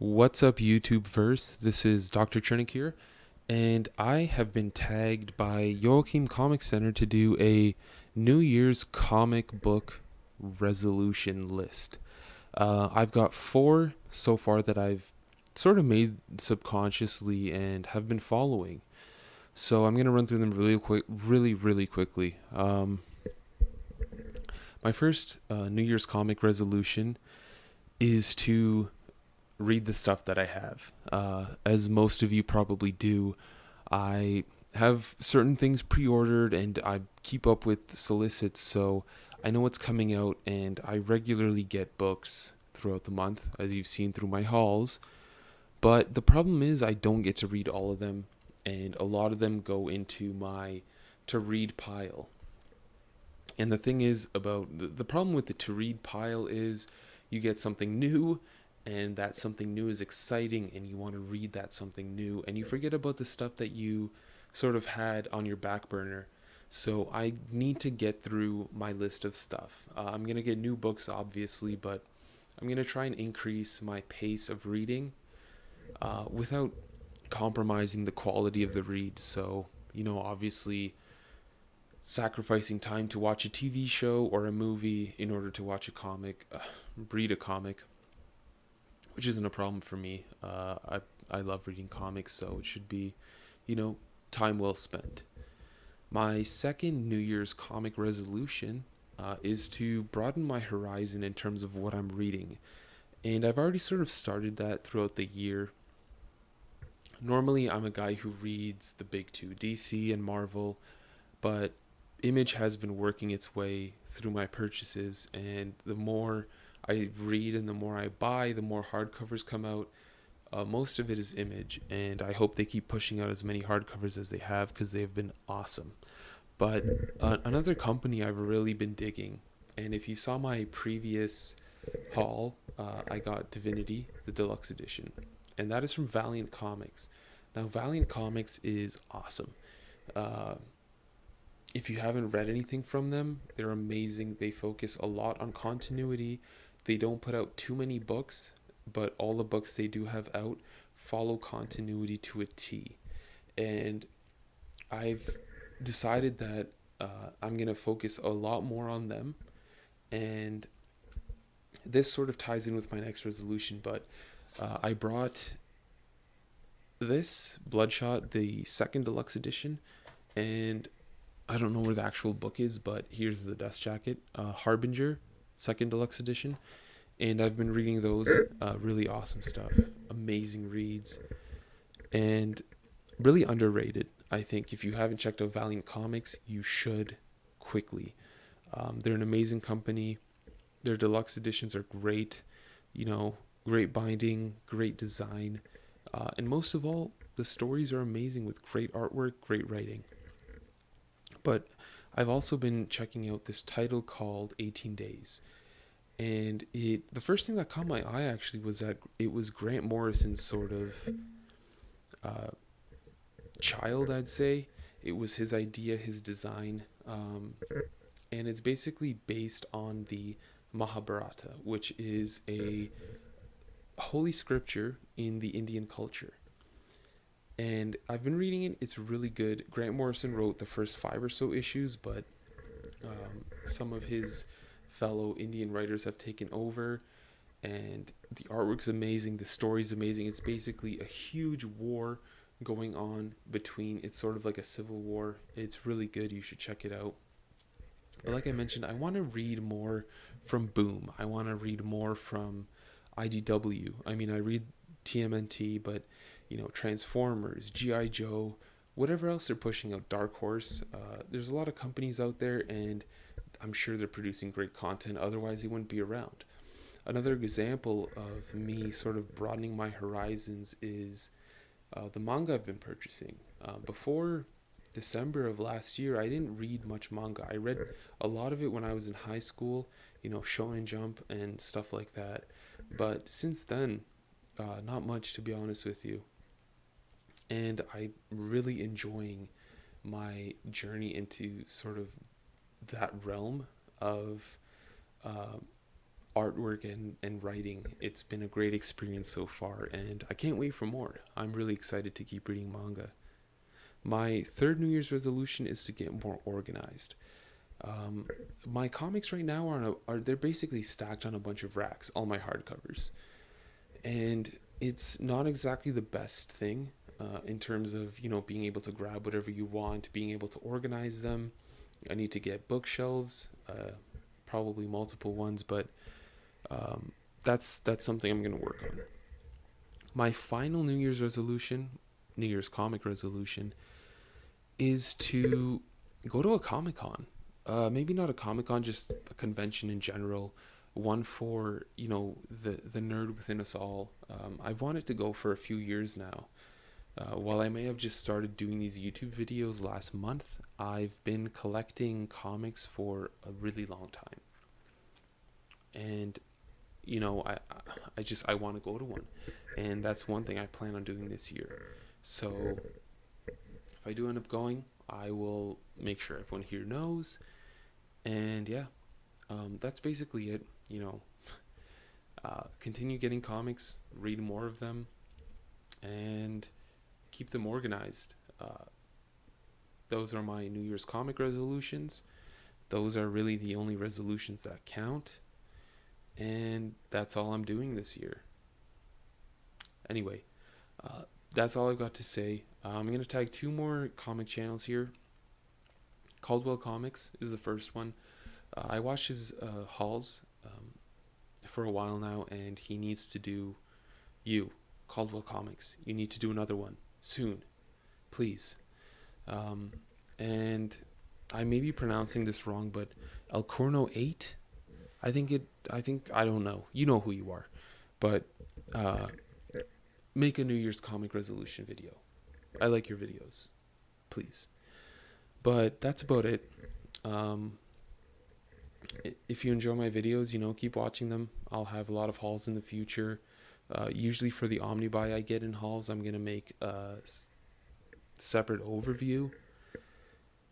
What's up, YouTube verse? This is Dr. Chernick here, and I have been tagged by Joachim Comic Center to do a New Year's comic book resolution list. I've got four so far that I've sort of made subconsciously and have been following. So I'm gonna run through them really quick, really quickly. My first New Year's comic resolution is to read the stuff that I have. As most of you probably do, I have certain things pre ordered and I keep up with solicits, so I know what's coming out, and I regularly get books throughout the month, as you've seen through my hauls. But the problem is, I don't get to read all of them, and a lot of them go into my to read pile. And the thing is about the problem with the to read pile is you get something new, and that something new is exciting and you want to read that something new, and you forget about the stuff that you sort of had on your back burner. So I need to get through my list of stuff. I'm going to get new books, obviously, but I'm going to try and increase my pace of reading without compromising the quality of the read. So, obviously sacrificing time to watch a TV show or a movie in order to watch a comic, read a comic, which isn't a problem for me. I love reading comics, so it should be, you know, time well spent. My second New Year's comic resolution is to broaden my horizon in terms of what I'm reading, and I've already sort of started that throughout the year. Normally, I'm a guy who reads the big two, DC and Marvel, but Image has been working its way through my purchases, and the more I read and the more I buy, the more hardcovers come out. Most of it is Image, and I hope they keep pushing out as many hardcovers as they have because they've been awesome. But another company I've really been digging, and if you saw my previous haul, I got Divinity, the deluxe edition, and that is from Valiant Comics. Now, Valiant Comics is awesome. Uh, if you haven't read anything from them, they're amazing. They focus a lot on continuity. They don't put out too many books, but all the books they do have out follow continuity to a T. And I've decided that I'm going to focus a lot more on them. And this sort of ties in with my next resolution, but I brought this Bloodshot, the second deluxe edition, and I don't know where the actual book is, but here's the dust jacket. Harbinger, second deluxe edition. And I've been reading those. Really awesome stuff. Amazing reads. And really underrated. I think if you haven't checked out Valiant Comics, you should quickly. They're an amazing company. Their deluxe editions are great. Great binding, great design. And most of all, the stories are amazing with great artwork, great writing. But I've also been checking out this title called 18 Days. And the first thing that caught my eye actually was that it was Grant Morrison's sort of uh, child, I'd say. It was his idea, his design. And it's basically based on the Mahabharata, which is a holy scripture in the Indian culture. And I've been reading it. It's really good. Grant Morrison wrote the first five or so issues, but some of his fellow Indian writers have taken over, and the artwork's amazing. The story's amazing. It's basically a huge war going on between. It's sort of like a civil war. It's really good. You should check it out. But like I mentioned, I want to read more from Boom. I want to read more from IDW. I mean, I read TMNT, but Transformers, GI Joe, whatever else they're pushing out, Dark Horse. There's a lot of companies out there, and I'm sure they're producing great content. Otherwise, they wouldn't be around. Another example of me sort of broadening my horizons is the manga I've been purchasing. Before December of last year, I didn't read much manga. I read a lot of it when I was in high school, Shonen Jump and stuff like that. But since then, not much, to be honest with you. And I'm really enjoying my journey into sort of that realm of uh, artwork and writing. It's been a great experience so far, and I can't wait for more. I'm really excited to keep reading manga. My third New Year's resolution is to get more organized. Um, my comics right now are they're basically stacked on a bunch of racks, all my hardcovers, and it's not exactly the best thing in terms of being able to grab whatever you want, being able to organize them. I need to get bookshelves, probably multiple ones, but um, that's something I'm gonna work on. My final New Year's resolution, New Year's comic resolution, is to go to a Comic Con. Maybe not a Comic Con, just a convention in general. One for the nerd within us all. I've wanted to go for a few years now. While I may have just started doing these YouTube videos last month, I've been collecting comics for a really long time, and I want to go to one, and that's one thing I plan on doing this year. So if I do end up going, I will make sure everyone here knows. And yeah, that's basically it. Continue getting comics, read more of them, and keep them organized. Those are my New Year's comic resolutions. Those are really the only resolutions that count. And that's all I'm doing this year. Anyway, that's all I've got to say. I'm going to tag two more comic channels here. Caldwell Comics is the first one. I watch his hauls for a while now, and he needs to do Caldwell Comics. You need to do another one soon, please. And I may be pronouncing this wrong, but El Corno 8. I don't know. You know who you are, but make a New Year's comic resolution video. I like your videos, please. But that's about it. If you enjoy my videos, keep watching them. I'll have a lot of hauls in the future. Usually for the Omnibuy I get in hauls, I'm going to make a separate overview.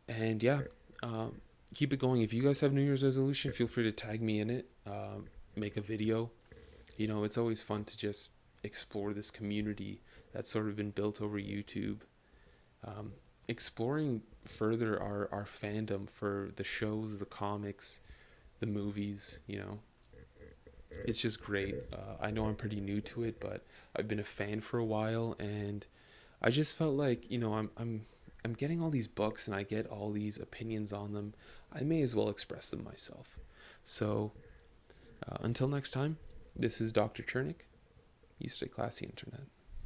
And yeah, keep it going. If you guys have New Year's resolution, feel free to tag me in it. Make a video. It's always fun to just explore this community that's sort of been built over YouTube. Exploring further our fandom for the shows, the comics, the movies. It's just great. I know I'm pretty new to it, but I've been a fan for a while, and I just felt like I'm getting all these books and I get all these opinions on them. I may as well express them myself. So until next time, this is Dr. Chernick. You stay classy, internet.